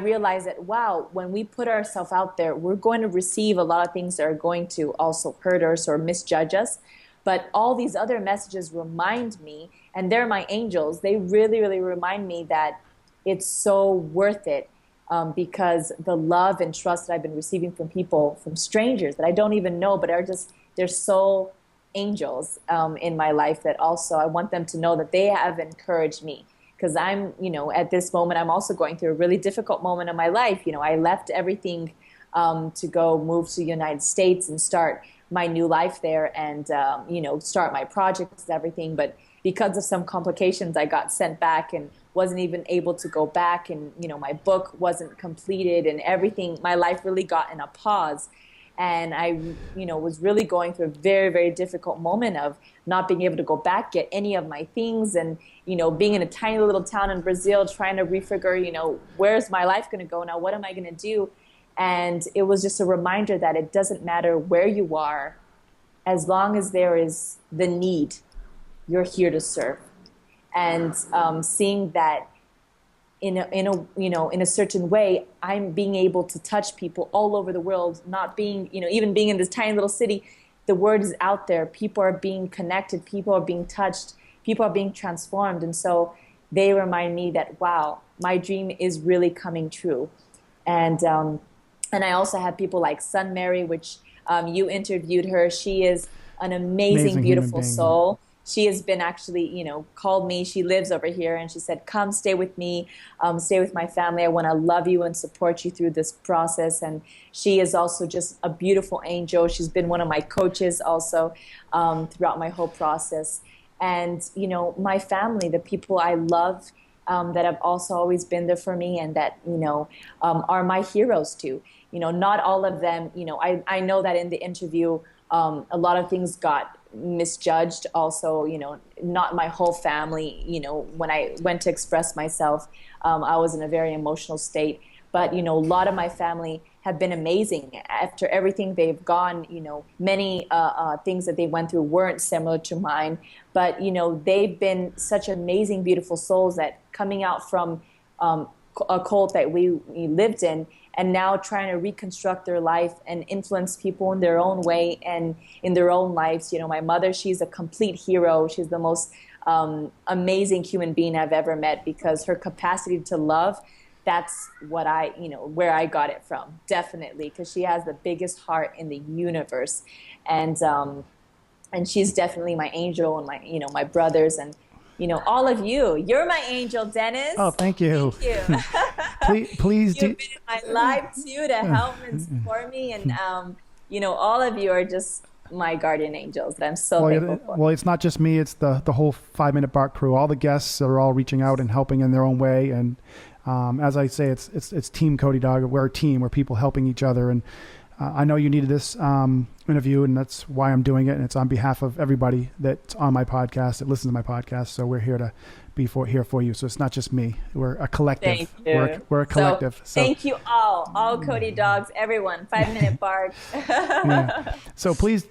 realize that, wow, when we put ourselves out there, we're going to receive a lot of things that are going to also hurt us or misjudge us. But all these other messages remind me, and they're my angels, they really, really remind me that it's so worth it. Because the love and trust that I've been receiving from people, from strangers that I don't even know, but they're so angels in my life, that also I want them to know that they have encouraged me. Because I'm, at this moment, I'm also going through a really difficult moment in my life. I left everything to go move to the United States and start my new life there and, start my projects and everything. But because of some complications, I got sent back and wasn't even able to go back. And, my book wasn't completed and everything. My life really got in a pause. And I, was really going through a very, very difficult moment of not being able to go back, get any of my things. And, being in a tiny little town in Brazil, trying to refigure, where's my life going to go now? What am I going to do? And it was just a reminder that it doesn't matter where you are, as long as there is the need, you're here to serve. And seeing that in a certain way, I'm being able to touch people all over the world, not being, even being in this tiny little city, the word is out there. People are being connected. People are being touched. People are being transformed. And so they remind me that, wow, my dream is really coming true. And I also have people like Sun Mary, which you interviewed her. She is an amazing beautiful soul. She has been actually, called me. She lives over here, and she said, come stay with me, stay with my family. I want to love you and support you through this process. And she is also just a beautiful angel. She's been one of my coaches also throughout my whole process. And, my family, the people I love that have also always been there for me and that, are my heroes too. Not all of them, I know that in the interview, a lot of things got misjudged also, not my whole family. When I went to express myself, I was in a very emotional state. But, a lot of my family have been amazing. After everything they've gone, many things that they went through weren't similar to mine. But, they've been such amazing, beautiful souls that coming out from a cult that we lived in, and now trying to reconstruct their life and influence people in their own way and in their own lives. My mother, she's a complete hero. She's the most amazing human being I've ever met, because her capacity to love, that's what where I got it from, definitely, because she has the biggest heart in the universe. And she's definitely my angel, and my brothers, and all of you. You're my angel, Dennis. Oh, thank you. Thank you. please You've been in my life too to help and support me, and all of you are just my guardian angels that I'm so thankful for. Well, it's not just me; it's the whole 5 Minute Bark crew. All the guests are all reaching out and helping in their own way. And as I say, it's Team Cody Dog. We're a team. We're people helping each other. And I know you needed this interview, and that's why I'm doing it. And it's on behalf of everybody that's on my podcast, that listens to my podcast. So we're here to be here for you. So it's not just me. We're a collective. Thank you. We're a collective. So thank you all Cody Dogs, everyone. 5 Minute Bark. Yeah. So please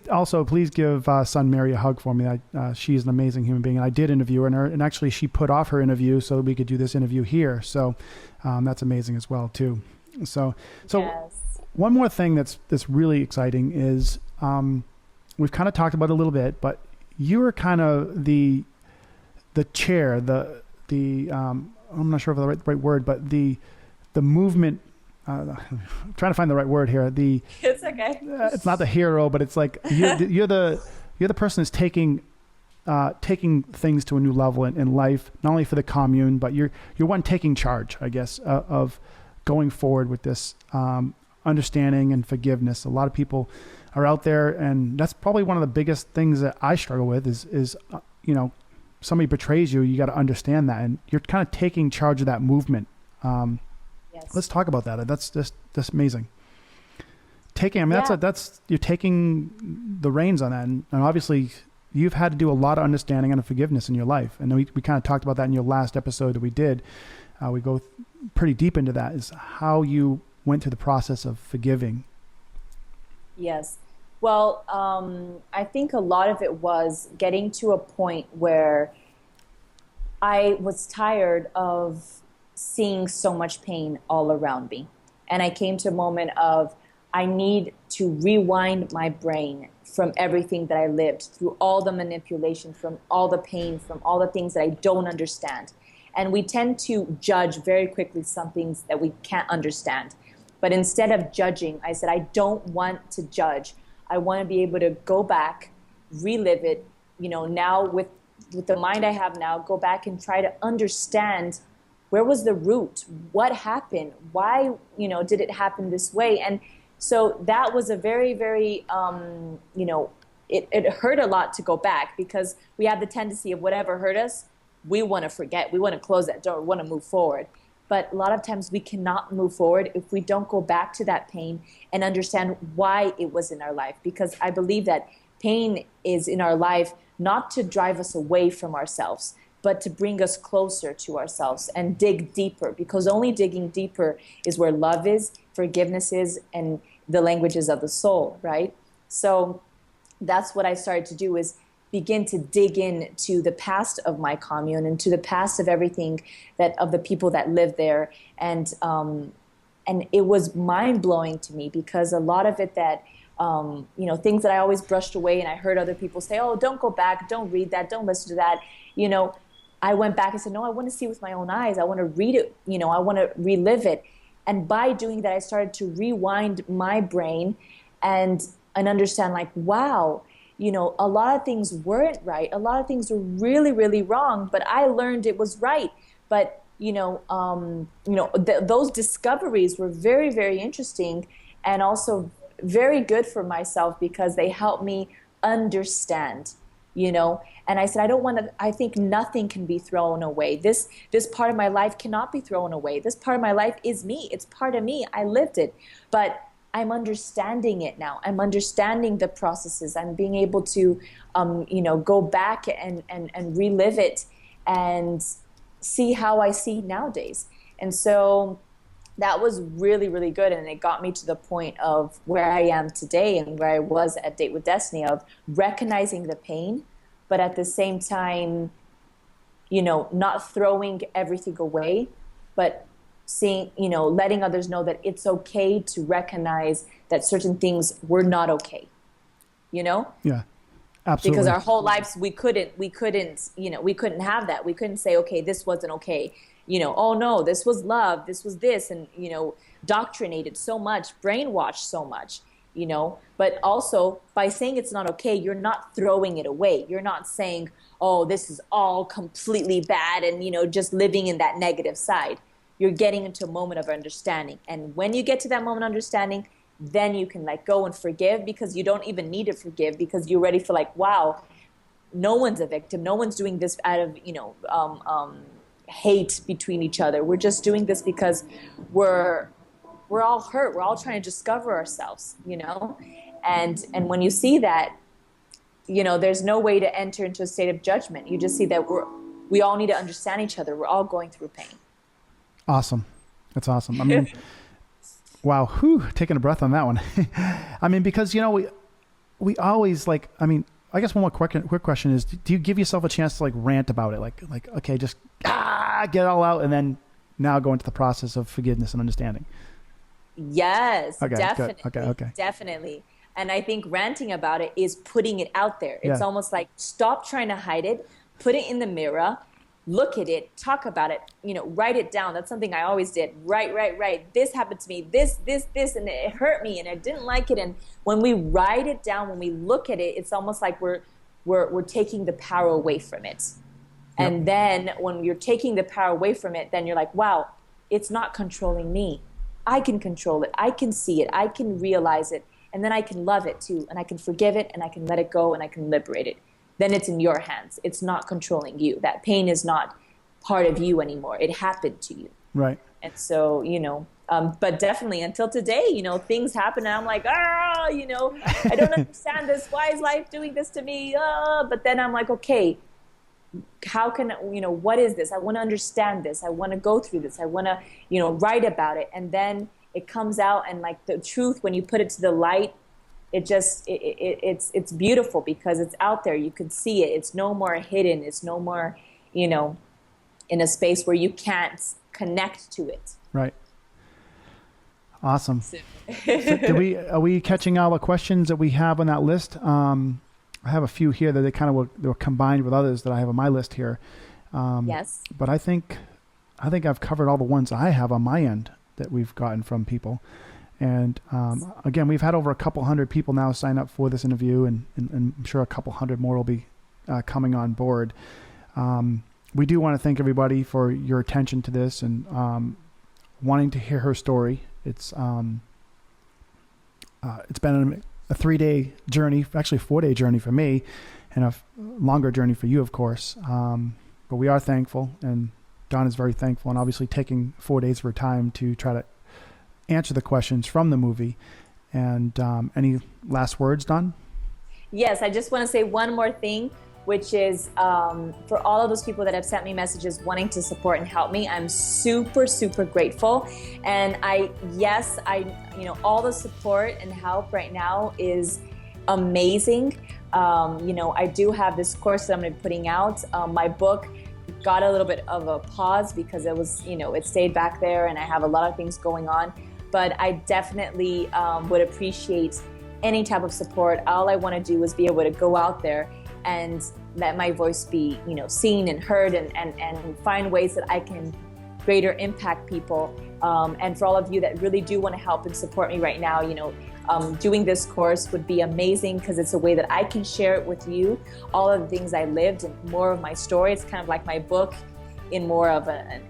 give Sun Mary a hug for me. She's an amazing human being, and I did interview her, and actually she put off her interview so that we could do this interview here. So that's amazing as well too. So yes. One more thing that's really exciting is we've kind of talked about it a little bit, but you were kind of the chair, I'm not sure of the right word, but the movement. I'm trying to find the right word here. It's okay. It's not the hero, but it's like you're the person that's taking things to a new level in life, not only for the commune, but you're one taking charge, I guess, of going forward with this understanding and forgiveness. A lot of people are out there, and that's probably one of the biggest things that I struggle with is somebody betrays you, you got to understand that, and you're kind of taking charge of that movement. Yes. Let's talk about that. That's amazing. You're taking the reins on that, and obviously you've had to do a lot of understanding and forgiveness in your life, and we kind of talked about that in your last episode that we did. We go pretty deep into that, is how you went through the process of forgiving. Yes. Well, I think a lot of it was getting to a point where I was tired of seeing so much pain all around me. And I came to a moment of, I need to rewind my brain from everything that I lived, through all the manipulation, from all the pain, from all the things that I don't understand. And we tend to judge very quickly some things that we can't understand. But instead of judging, I said, I don't want to judge. I want to be able to go back, relive it, now with the mind I have now, go back and try to understand, where was the root? What happened? Why, did it happen this way? And So that was a very, very, it hurt a lot to go back, because we have the tendency of whatever hurt us, we want to forget, we want to close that door, we want to move forward. But a lot of times we cannot move forward if we don't go back to that pain and understand why it was in our life. Because I believe that pain is in our life not to drive us away from ourselves, but to bring us closer to ourselves and dig deeper, because only digging deeper is where love is, forgiveness is, and the languages of the soul, right? So that's what I started to do, is begin to dig into the past of my commune and to the past of everything of the people that lived there. And it was mind blowing to me, because a lot of it that, things that I always brushed away, and I heard other people say, oh, don't go back, don't read that, don't listen to that. I went back and said, no, I want to see with my own eyes. I want to read it. I want to relive it. And by doing that, I started to rewind my brain and understand, like, wow, a lot of things weren't right. A lot of things were really, really wrong, but I learned it was right. But, those discoveries were very, very interesting, and also very good for myself, because they helped me understand, and I said, I think nothing can be thrown away. This part of my life cannot be thrown away. This part of my life is me. It's part of me. I lived it. But I'm understanding it now. I'm understanding the processes. I'm being able to, go back and relive it and see how I see nowadays. And so that was really, really good. And it got me to the point of where I am today and where I was at Date with Destiny, of recognizing the pain, but at the same time, not throwing everything away, but seeing, letting others know that it's okay to recognize that certain things were not okay, Yeah, absolutely. Because our whole lives, we couldn't have that. We couldn't say, okay, this wasn't okay. Oh no, this was love, this was this, and, doctrinated so much, brainwashed so much, but also by saying it's not okay, you're not throwing it away. You're not saying, oh, this is all completely bad and, just living in that negative side. You're getting into a moment of understanding. And when you get to that moment of understanding, then you can let go and forgive, because you don't even need to forgive, because you're ready for, like, wow, no one's a victim. No one's doing this out of, hate between each other. We're just doing this because we're all hurt. We're all trying to discover ourselves, and when you see that, there's no way to enter into a state of judgment. You just see that we all need to understand each other. We're all going through pain. Awesome. That's awesome. I mean, wow. Taking a breath on that one. I mean, because, we always, like, I mean, I guess one more quick question is, do you give yourself a chance to, like, rant about it? Like, okay, just get it all out, and then now go into the process of forgiveness and understanding. Yes, okay, definitely. Okay. Definitely. And I think ranting about it is putting it out there. It's almost like, stop trying to hide it, put it in the mirror, look at it, talk about it, write it down. That's something I always did. Write. This happened to me, this, and it hurt me, and I didn't like it. And when we write it down, when we look at it, it's almost like we're taking the power away from it. Yep. And then when you're taking the power away from it, then you're like, wow, it's not controlling me. I can control it. I can see it. I can realize it. And then I can love it too. And I can forgive it, and I can let it go, and I can liberate it. Then it's in your hands. It's not controlling you. That pain is not part of you anymore. It happened to you. Right. And so, but definitely until today, things happen, and I'm like, I don't understand this. Why is life doing this to me? But then I'm like, okay, how can, what is this? I want to understand this. I want to go through this. I want to, write about it. And then it comes out, and, like, the truth, when you put it to the light, it's beautiful, because it's out there. You can see it. It's no more hidden. It's no more, in a space where you can't connect to it. Right. Awesome. So are we catching all the questions that we have on that list? I have a few here that they were combined with others that I have on my list here. Yes. But I think I've covered all the ones I have on my end that we've gotten from people. And again, we've had over a couple hundred people now sign up for this interview, and I'm sure a couple hundred more will be coming on board. We do want to thank everybody for your attention to this and wanting to hear her story. It's it's been a 3-day journey, actually 4-day journey for me, and a longer journey for you, of course. But we are thankful, and Dawn is very thankful, and obviously taking 4 days of her time to try to answer the questions from the movie. And any last words, Dawn? Yes, I just want to say one more thing, which is for all of those people that have sent me messages wanting to support and help me, I'm super, super grateful. And all the support and help right now is amazing. I do have this course that I'm going to be putting out. My book got a little bit of a pause because it was, it stayed back there and I have a lot of things going on. But I definitely would appreciate any type of support. All I want to do is be able to go out there and let my voice be, seen and heard, and find ways that I can greater impact people. And for all of you that really do want to help and support me right now, doing this course would be amazing because it's a way that I can share it with you, all of the things I lived and more of my story. It's kind of like my book in more of an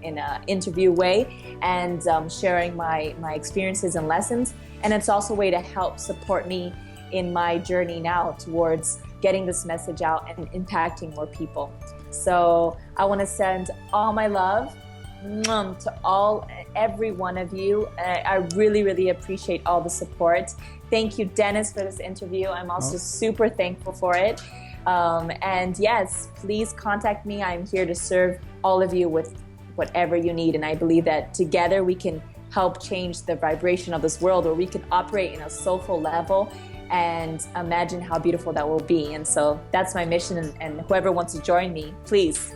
interview way, and sharing my experiences and lessons. And it's also a way to help support me in my journey now towards getting this message out and impacting more people. So I want to send all my love to every one of you. I really, really appreciate all the support. Thank you, Dennis, for this interview. I'm also super thankful for it. And yes, please contact me. I'm here to serve all of you with whatever you need. And I believe that together we can help change the vibration of this world, where we can operate in a soulful level and imagine how beautiful that will be. And so that's my mission. And whoever wants to join me, please,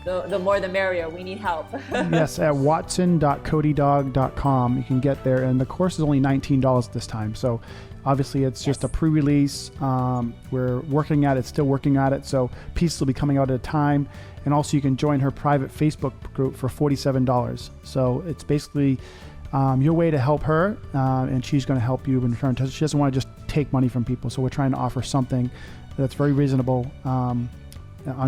the more the merrier. We need help. Yes, at watson.codydog.com. You can get there. And the course is only $19 this time. So obviously it's just a pre-release. We're working at it, still working at it. So pieces will be coming out at a time. And also you can join her private Facebook group for $47. So it's basically your way to help her, and she's going to help you in return. She doesn't want to just take money from people. So we're trying to offer something that's very reasonable on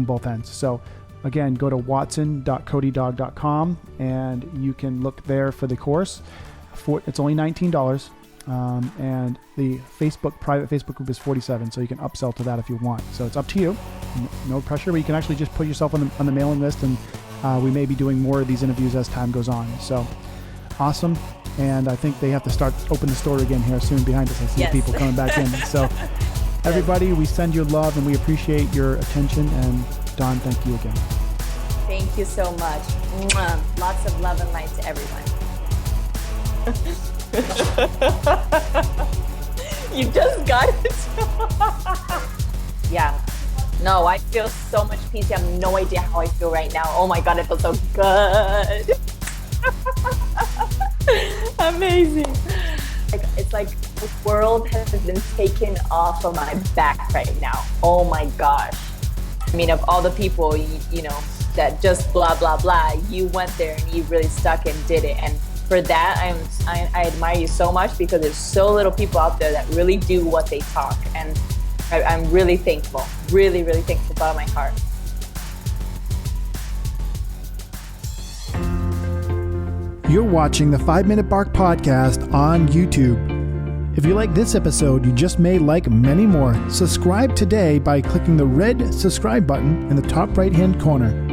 both ends. So again, go to watson.codydog.com and you can look there for the course. It's only $19. And the private Facebook group is $47, so you can upsell to that if you want. So it's up to you. No pressure, but you can actually just put yourself on the mailing list, and we may be doing more of these interviews as time goes on. So awesome. And I think they have to open the store again here soon behind us. I see people coming back in. So everybody, we send you love and we appreciate your attention. And Dawn, thank you again. Thank you so much. Lots of love and light to everyone. You just got it. Yeah. No, I feel so much peace. You have no idea how I feel right now. Oh my God, I feel so good. Amazing. It's like the world has been taken off of my back right now. Oh my gosh. I mean, of all the people, that just blah, blah, blah, you went there and you really stuck and did it. And for that, I admire you so much, because there's so little people out there that really do what they talk. And I'm really thankful, really, really thankful from my heart. You're watching the 5 Minute Bark podcast on YouTube. If you like this episode, you just may like many more. Subscribe today by clicking the red subscribe button in the top right-hand corner.